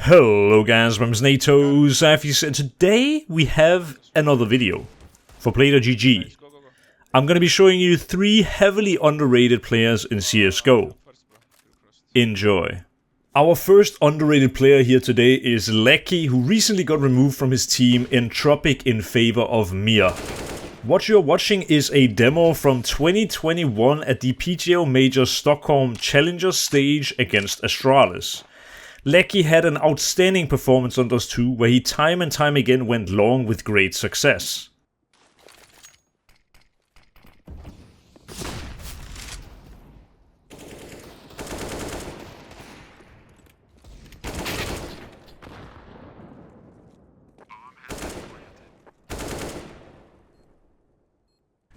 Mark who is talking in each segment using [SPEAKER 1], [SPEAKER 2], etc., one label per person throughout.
[SPEAKER 1] Hello guys, my name is NaToSaphiX and today we have another video for Play.gg. I'm going to be showing you 3 heavily underrated players in CSGO. Enjoy. Our first underrated player here today is Lackey, who recently got removed from his team NaToSaphiX in favor of Mia. What you're watching is a demo from 2021 at the PGO Major Stockholm Challenger stage against Astralis. Lackey had an outstanding performance on those two, where he time and time again went long with great success.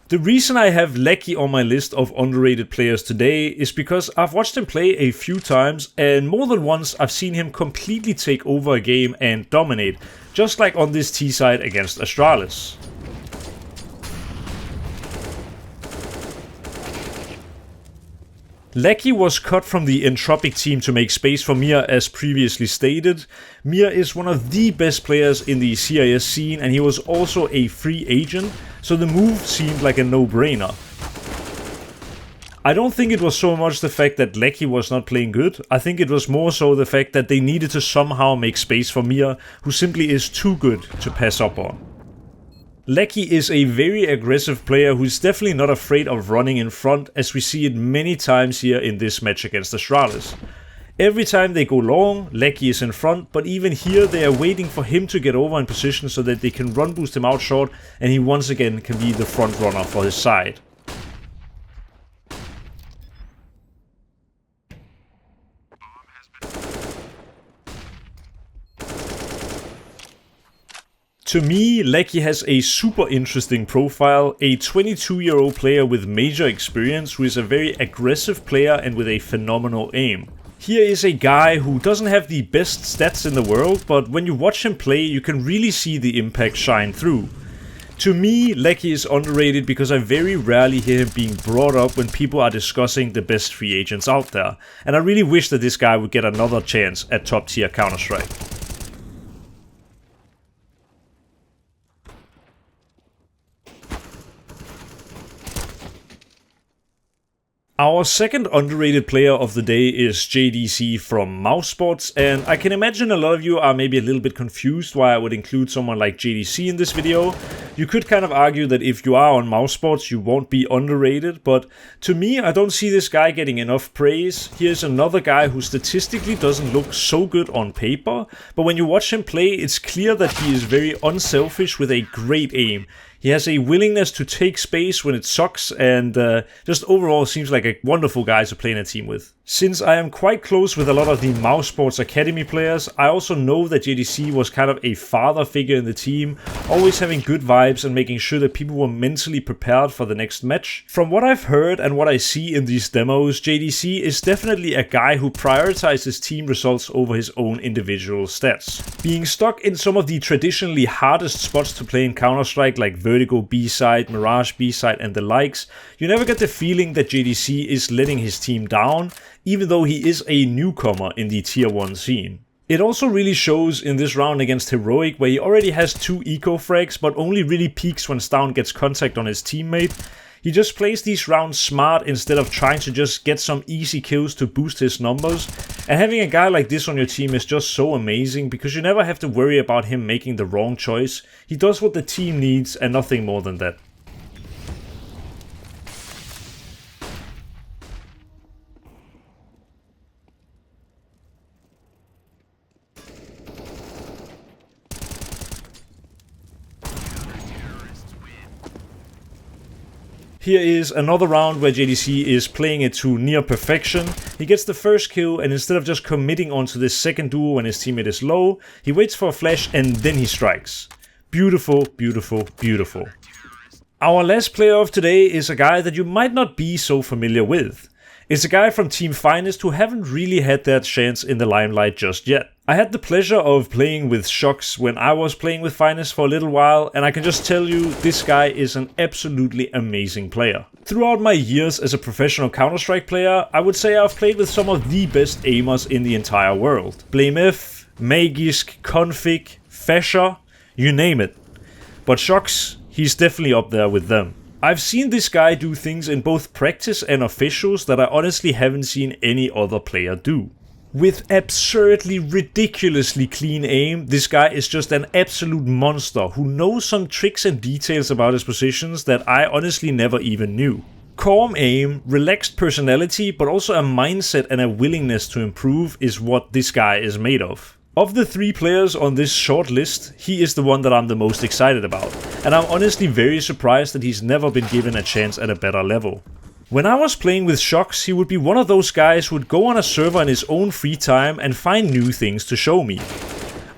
[SPEAKER 1] The reason I have Lackey on my list of underrated players today is because I've watched him play a few times, and more than once I've seen him completely take over a game and dominate, just like on this T-side against Astralis. Lackey was cut from the NaToSaphiX team to make space for Mia, as previously stated. Mia is one of the best players in the CIS scene, and he was also a free agent, so the move seemed like a no-brainer. I don't think it was so much the fact that Lackey was not playing good. I think it was more so the fact that they needed to somehow make space for Mia, who simply is too good to pass up on. Lackey is a very aggressive player who's definitely not afraid of running in front, as we see it many times here in this match against Astralis. Every time they go long, Lackey is in front, but even here they are waiting for him to get over in position so that they can run boost him out short, and he once again can be the front runner for his side. To me, Lackey has a super interesting profile, a 22-year-old player with major experience who is a very aggressive player and with a phenomenal aim. Here is a guy who doesn't have the best stats in the world, but when you watch him play you can really see the impact shine through. To me, Lackey is underrated because I very rarely hear him being brought up when people are discussing the best free agents out there, and I really wish that this guy would get another chance at top tier Counter-Strike. Our second underrated player of the day is JDC from Mousesports, and I can imagine a lot of you are maybe a little bit confused why I would include someone like JDC in this video. You could kind of argue that if you are on Mousesports you won't be underrated, but to me I don't see this guy getting enough praise. Here's another guy who statistically doesn't look so good on paper, but when you watch him play it's clear that he is very unselfish with a great aim. He has a willingness to take space when it sucks, and just overall seems like a wonderful guy to play in a team with. Since I am quite close with a lot of the Mousesports Academy players, I also know that JDC was kind of a father figure in the team, always having good vibes and making sure that people were mentally prepared for the next match. From what I've heard and what I see in these demos, JDC is definitely a guy who prioritizes team results over his own individual stats. Being stuck in some of the traditionally hardest spots to play in Counter-Strike, like Vertigo B-side, Mirage B-side and the likes, you never get the feeling that JDC is letting his team down, even though he is a newcomer in the tier 1 scene. It also really shows in this round against Heroic, where he already has 2 eco frags but only really peaks when Stavn gets contact on his teammate. He just plays these rounds smart instead of trying to just get some easy kills to boost his numbers, and having a guy like this on your team is just so amazing because you never have to worry about him making the wrong choice. He does what the team needs and nothing more than that. Here is another round where JDC is playing it to near perfection. He gets the first kill, and instead of just committing onto this second duo when his teammate is low, he waits for a flash and then he strikes. Beautiful, beautiful, beautiful. Our last player of today is a guy that you might not be so familiar with. It's a guy from Team Finest who haven't really had their chance in the limelight just yet. I had the pleasure of playing with Shox when I was playing with Finest for a little while, and I can just tell you, this guy is an absolutely amazing player. Throughout my years as a professional Counter-Strike player, I would say I've played with some of the best aimers in the entire world. Blame F, Magisk, Config, Fasher, you name it. But Shox, he's definitely up there with them. I've seen this guy do things in both practice and officials that I honestly haven't seen any other player do. With absurdly, ridiculously clean aim, this guy is just an absolute monster who knows some tricks and details about his positions that I honestly never even knew. Calm aim, relaxed personality, but also a mindset and a willingness to improve is what this guy is made of. Of the 3 players on this short list, he is the one that I'm the most excited about, and I'm honestly very surprised that he's never been given a chance at a better level. When I was playing with Shox, he would be one of those guys who would go on a server in his own free time and find new things to show me.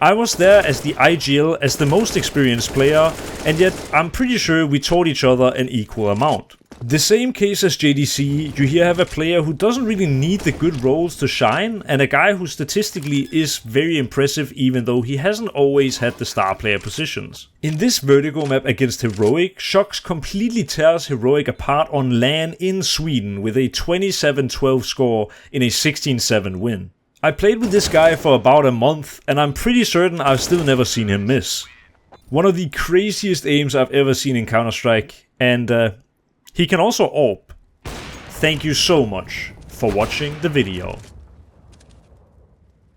[SPEAKER 1] I was there as the IGL, as the most experienced player, and yet I'm pretty sure we taught each other an equal amount. The same case as JDC, you here have a player who doesn't really need the good roles to shine, and a guy who statistically is very impressive even though he hasn't always had the star player positions. In this vertigo map against Heroic, Shox completely tears Heroic apart on LAN in Sweden with a 27-12 score in a 16-7 win. I played with this guy for about a month, and I'm pretty certain I've still never seen him miss. One of the craziest aims I've ever seen in Counter-Strike, and he can also AWP. Thank you so much for watching the video.